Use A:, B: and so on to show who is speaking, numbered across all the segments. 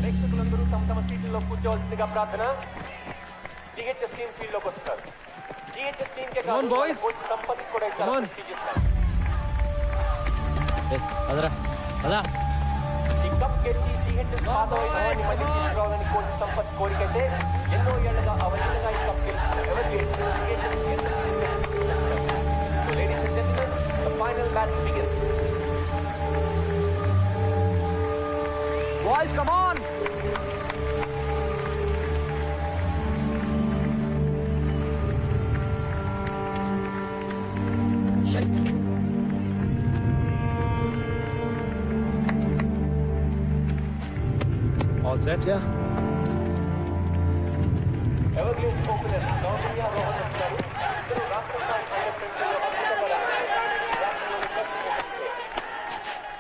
A: ప్రేక్షకులందరూ తమ తమ సీట్లలో కూర్చోవలసిందిగా ప్రార్థన. జిహెచ్ఎస్ టీమ్ ఫీల్డ్ లోకి వస్తారు. జిహెచ్ఎస్ టీమ్ కే కాదు కోచ్ సంపత్ కూడా చాలా ప్రెస్టీజియస్. ఈ కప్ గెలిచి జిహెచ్ఎస్ పాత వైభవాన్ని మళ్ళీ తీసుకురావాలని కోచ్ సంపత్ కోరికైతే ఎన్నో ఏళ్లుగా అవలీలంగా ఈ కప్ గెలిచిన ఎవరు So ladies and gentlemen, the final battle begins.
B: Boys, come on!
C: All set?
B: Yeah.
A: Everglades opener Soumya Rohan వచ్చారు. ఇద్దరు రాష్ట్ర స్థాయి final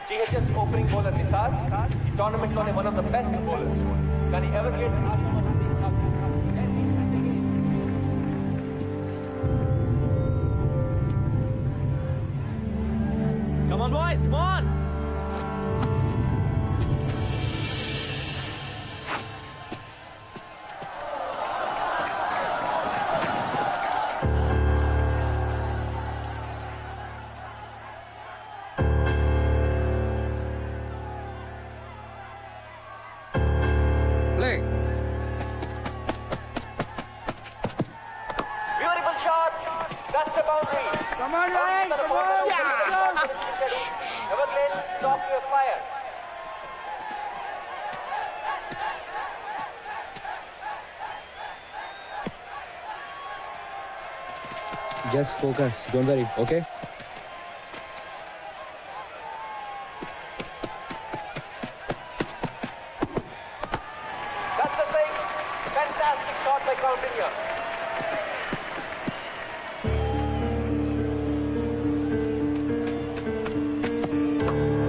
A: GHS opening bowler Nisar ఈ టోర్నమెంట్ లోనే one of the best bowlers. కానీ Everglades
C: Come on, boys, come on!
B: Play.
A: Beautiful shot. That's the boundary.
B: Come on, Ryan! Come on!
A: Everglades, stop your fire.
B: Just focus. Don't worry, okay?
A: That's the thing. Fantastic shot by Coutinho.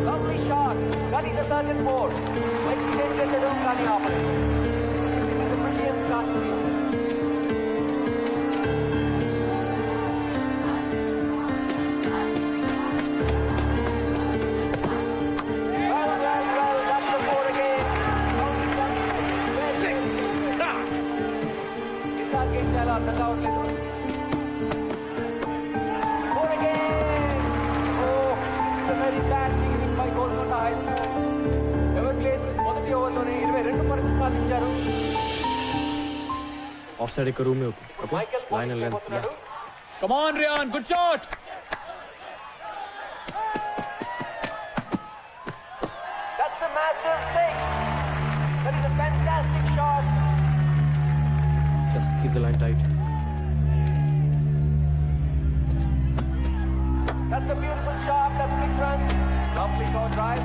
A: Lovely shot. That is a certain force. Extended the room running opposite. It is a brilliant start to you. Well, that's the four again. Nisar చాలా అర్థం కావట్లేదు. Four again. Oh, it's a very bad beginning by Kolkata High School. Everglades మొదటి ఓవర్లోనే 22 పరుగులు సాధించారు.
C: Off side एक room में okay?
A: Michael
C: Line and length.
A: పోతున్నాడు.
C: Come on, Ryan, good shot!
A: That's a massive six. That is a fantastic shot.
C: Just keep the line tight.
A: That's a beautiful shot. That's 6 runs. Lovely short drive.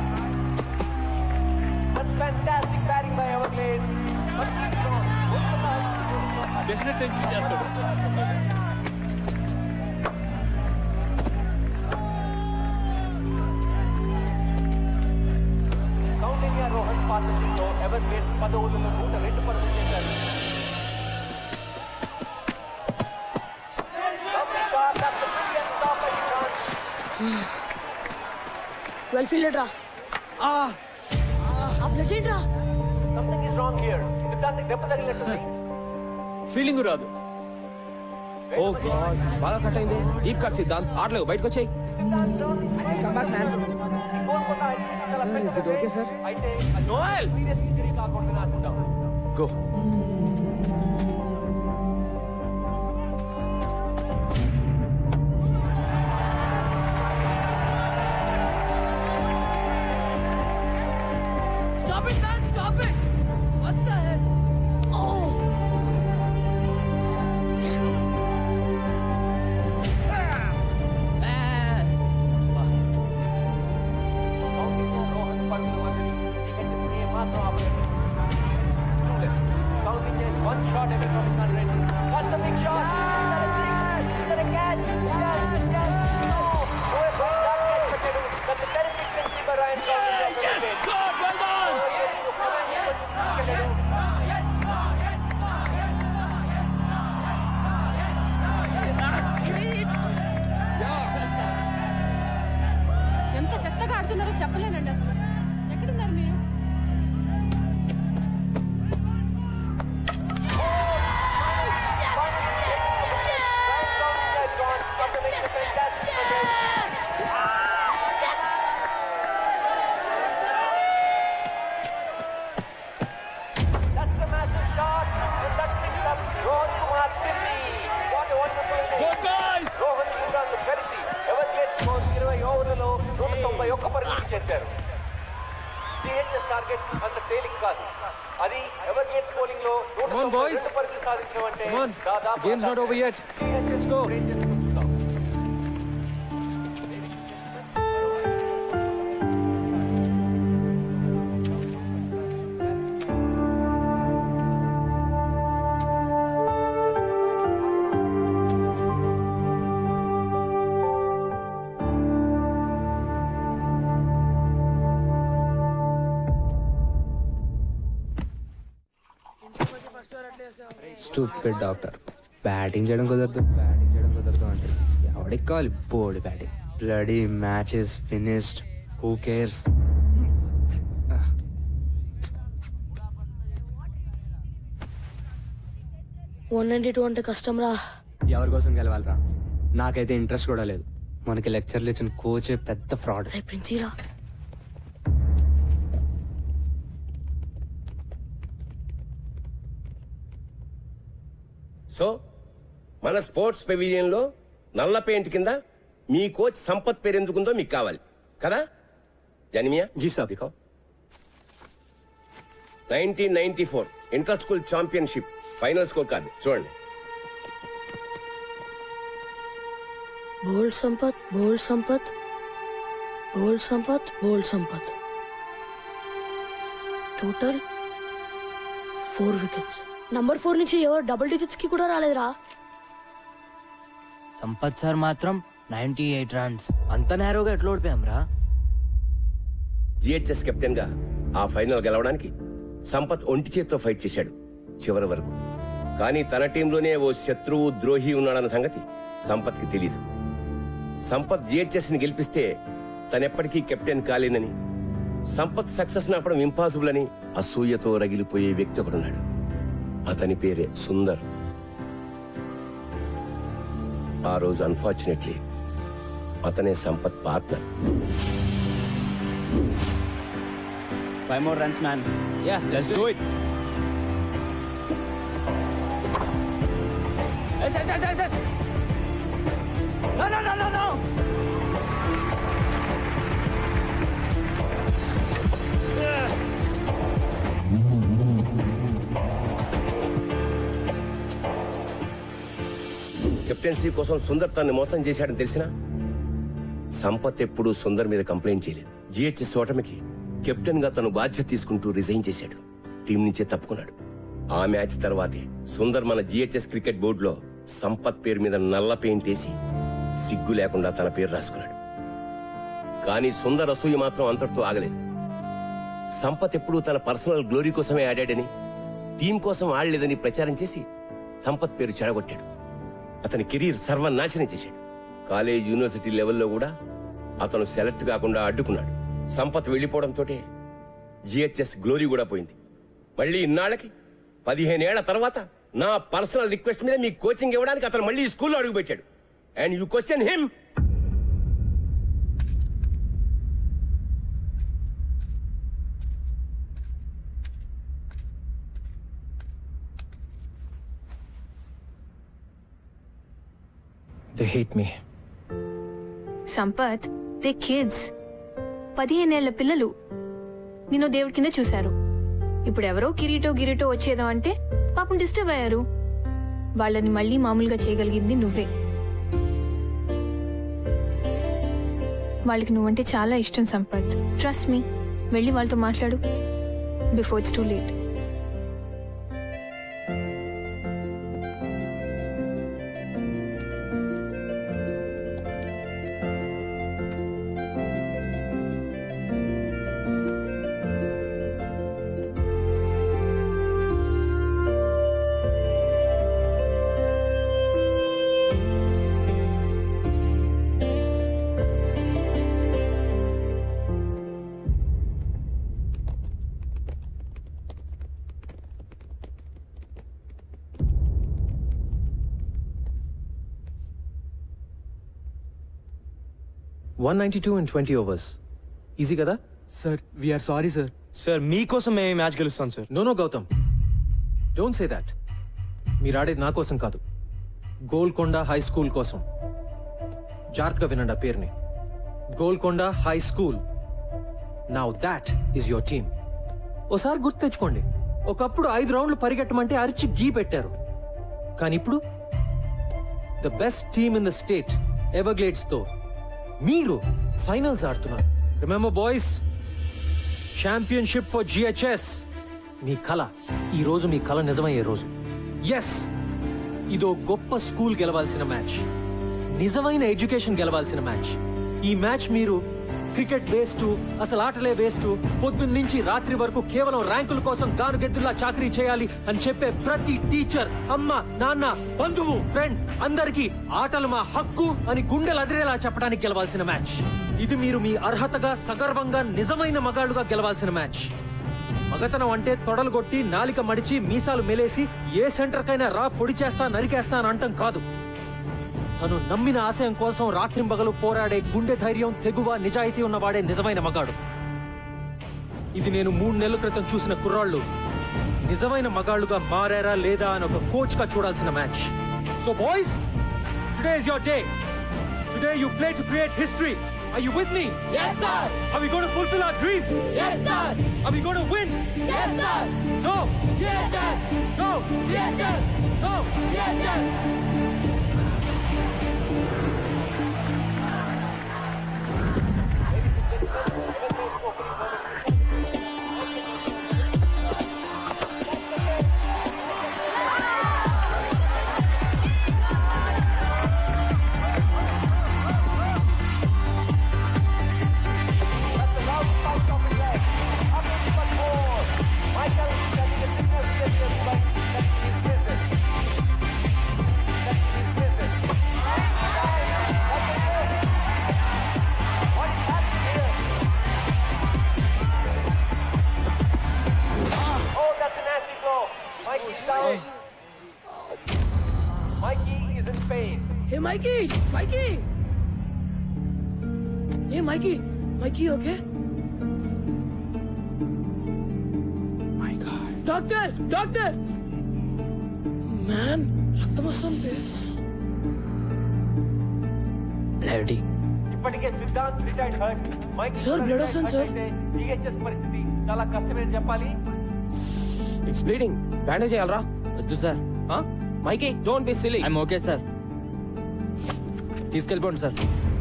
A: That's fantastic batting by Everglades. But keep it on.
C: Definite century చేస్తాడు.
A: Coutinho Rohan partnership లో Everglades 10 ఓవర్లలో 102 పరుగులు చేశారు. Lovely shot. That's a brilliant stop by Sean.
D: 12 field రా. Blood ఏంట్రా?
A: Something is wrong here. Siddhant దెబ్బ తగిలినట్టుంది.
E: Feeling రాదు. ఓ God, బాగా కట్ అయింది. డీప్ కట్ సిద్ధాంత్, ఆడలేవు, బయటకు వచ్చేయ్.
B: Come back, man. Sir, is it okay, sir?
A: అయితే
E: నోయల్,
A: సీరియస్ ఇంజరీ కాకుండా ఆశిద్దాం.
E: Go.
D: Stop it, man! Stop it! What the hell? Oh!
A: Coutinho Rohan పరుగులు వదిలి టికెట్ మాత్రం ఆపలేదు. Coutinho is one shot away from 100. That's a big shot. Is that a catch? Yes, yes. Oh, that catch పెట్టాడు. That's a terrific century by Ryan Coutinho.
E: Yes, God, well done.
A: Oh, yes, Coutinho తీసుకెళ్ళాడు.
D: ఎంత చెత్తగా ఆడుతున్నారో చెప్పలేనండి అసలు. ఎక్కడున్నారు మీరు?
A: పెట్టారు. CHS target అంత తేలిక కాదు. అది ఎవర్ గేట్స్ బౌలింగ్ లో 192 పరుగులు సాధించడం అంటే దాదాపు
B: games not over yet. Let's go. Stupid doctor. Batting చేయడం కుదరదు అంటే ఎవడికి కావాలి board batting. Bloody matches finished. Who cares?
D: అంటే కష్టం రా.
B: ఎవరి కోసం గెలవాలరా? నాకైతే ఇంట్రెస్ట్ కూడా లేదు. మనకి లెక్చర్లు ఇచ్చిన కోచే పెద్ద ఫ్రాడ్.
D: ప్రిన్సీరా
F: సో మన స్పోర్ట్స్ పెవిలియన్ లో నల్ల పెయింట్ కింద మీ కోచ్ సంపత్ పేరు ఎందుకుందో మీకు కావాలి కదా? జానిమియా
C: जी साहब.
F: దిఖాओ. 1994 inter school championship final score card చూడండి.
D: Bold Sampath bold Sampath bold Sampath bold Sampath. Total 4 wickets. Number 4 నుంచి ఎవరు డబుల్ డిజిట్స్ కి కూడా రాలేదురా.
G: సంపత్ సార్ మాత్రం 98 రన్స్. అంత నేరోగా ఎట్లా ఓడిపోయాం రా?
F: జిహెచ్ఎస్ కెప్టెన్ గా ఆ ఫైనల్ గెలవడానికి సంపత్ ఒంటి చేత్తో ఫైట్ చేశాడు చివరి వరకు. కానీ తన టీంలోనే ఓ శత్రువు ద్రోహి ఉన్నాడన్న సంగతి సంపత్ కి తెలీదు. సంపత్ జిహెచ్ఎస్ ని గెలిపిస్తే తనెప్పటికీ కెప్టెన్ కాలేనని, సంపత్ సక్సెస్ నాపడం ఇంపాసిబుల్ అని అసూయతో రగిలిపోయే వ్యక్తి ఒకడున్నాడు. అతని పేరే సుందర్. ఆ రోజు అన్ఫార్చునేట్లీ అతనే Sampath partner.
C: 5 more runs, man.
G: Yeah, let's do it. Yes. No.
F: Captaincy కోసం సుందర్ తనని మోసం చేశాడని తెలిసినా సంపత్ ఎప్పుడూ సుందర్ మీద కంప్లైంట్ చేయలేదు. జిహెచ్ఎస్ ఓటమికి కెప్టెన్ గా తను బాధ్యత తీసుకుంటూ రిజైన్ చేశాడు. టీం నుంచే తప్పుకున్నాడు. ఆ మ్యాచ్ తర్వాతే సుందర్ మన జిహెచ్ఎస్ క్రికెట్ బోర్డులో సంపత్ పేరు మీద నల్ల పెయింట్ వేసి సిగ్గు లేకుండా తన పేరు రాసుకున్నాడు. కానీ సుందర్ అసూయ మాత్రం అంతటితో ఆగలేదు. సంపత్ ఎప్పుడూ తన పర్సనల్ గ్లోరీ కోసమే ఆడాడని, టీం కోసం ఆడలేదని ప్రచారం చేసి సంపత్ పేరు చెడగొట్టాడు. అతని కెరీర్ సర్వనాశనం చేశాడు. కాలేజ్ యూనివర్సిటీ లెవెల్లో కూడా అతను సెలెక్ట్ కాకుండా అడ్డుకున్నాడు. సంపత్ వెళ్లిపోవడంతో జిహెచ్ఎస్ గ్లోరీ కూడా పోయింది. మళ్ళీ ఇన్నాళ్ళకి 15 ఏళ్ల తర్వాత నా పర్సనల్ రిక్వెస్ట్ మీద మీ కోచింగ్ ఇవ్వడానికి అతను మళ్ళీ స్కూల్లో అడుగుపెట్టాడు. And you question him.
B: They hate me.
H: Sampath, the kids. 15 ఏళ్ల పిల్లలు నిన్ను దేవుడి కింద చూశారు. ఇప్పుడు ఎవరో కిరీటో వచ్చేదో అంటే పాపం డిస్టర్బ్ అయ్యారు. వాళ్ళని మళ్ళీ మామూలుగా చేయగలిగింది నువ్వే. వాళ్ళకి నువ్వంటే చాలా ఇష్టం సంపత్. Trust me. వెళ్ళి వాళ్ళతో మాట్లాడు before it's too late.
B: $192 in 20 overs. Easy కదా?
C: Sir we're sorry sir. Sir మీకోసం మేము ఈ మ్యాచ్ గెలుస్తాం sir.
B: No Gautam, don't say that. మీరు ఆడేది నా కోసం కాదు, గోల్కొండ హై స్కూల్ కోసం. జాగ్రత్తగా వినండి ఆ పేరుని. Golconda high school.
I: Now that is your team. ఓసారి గుర్తు తెచ్చుకోండి, ఒకప్పుడు 5 రౌండ్లు పరిగెట్టమంటే అరిచి గీ పెట్టారు. కానీ ఇప్పుడు the best team in the state Everglades తో మీరు ఫైనల్స్ ఆడుతున్నారు. Remember boys, championship for GHS మీ కళ. ఈ రోజు మీ కళ నిజమయ్యే రోజు. ఎస్, ఇదో గొప్ప స్కూల్ గెలవాల్సిన మ్యాచ్, నిజమైన ఎడ్యుకేషన్ గెలవాల్సిన మ్యాచ్. ఈ మ్యాచ్ మీరు క్రికెట్ వేస్ట్, అసలు ఆటలే వేస్ట్, పొద్దున్నుంచి రాత్రి వరకు కేవలం ర్యాంకుల కోసం గానుగెద్దుల్లా చాకరీ చేయాలి అని చెప్పే ప్రతి టీచర్, అమ్మ, నాన్న, బంధువు, ఫ్రెండ్ అందరికీ ఆటలు మా హక్కు అని గుండెలు అదిరేలా చెప్పడానికి గెలవాల్సిన మ్యాచ్. ఇది మీరు మీ అర్హతగా సగర్వంగా నిజమైన మగాళ్ళుగా గెలవాల్సిన మ్యాచ్. మగతనం అంటే తొడలు కొట్టి నాలిక మడిచి మీసాలు మెలేసి ఏ సెంటర్ కైనా రా పొడి చేస్తా నరికేస్తా అని అంటం కాదు. తను నమ్మిన ఆశయం కోసం రాత్రింబగలు పోరాడే గుండె ధైర్యం, తెగువ, నిజాయితీ ఉన్నవాడే నిజమైన మగాడు. ఇది నేను 3 నెలల క్రితం చూసిన కుర్రాళ్ళు నిజమైన మగాళ్ళుగా మారారా లేదా అని ఒక కోచ్ గా చూడాల్సిన match. So boys, today is your day. Today you play to create history. Are you with me?
A: Yes, sir.
I: Are we going to fulfill our dream?
A: Yes, sir.
I: Are we going to win?
A: Yes, sir.
I: Go!
A: GHS.
I: Go!
A: GHS.
I: Go!
A: GHS. Mikey is in pain.
D: Hey, Mikey! Mikey! Hey, Mikey! Mikey, okay?
E: My God.
D: Doctor! Doctor! Man, రక్తం వస్తుంది.
G: Bloody.
A: ఇప్పటికే Siddhant retired hurt. Mike
D: Sir, blood వస్తుంది, sir.
A: జిహెచ్ఎస్ పరిస్థితి చాలా కష్టమని చెప్పాలి.
E: It's bleeding. Bandage చేయాలరా?
G: వద్దు sir.
E: Mikey, don't be silly.
G: I'm okay sir. తీసుకెళ్ళిపోండి సార్.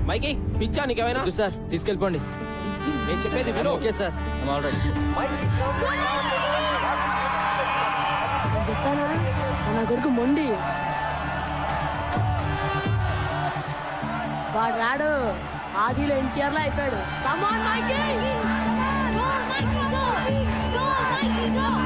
E: మైకీ, పిచ్చా నీకేమైనా?
G: వద్దు సార్, తీసుకెళ్ళిపోండి.
E: నేను చెప్పేది
G: ఐఎమ్
E: విను.
G: Okay sir. I'm all right.
D: చెప్పానా నా కొడుకు మొండి. వాడు రాడు, ఆదిలో ఎన్టీఆర్ లా అయిపోయాడు. కమాన్ మైకీ!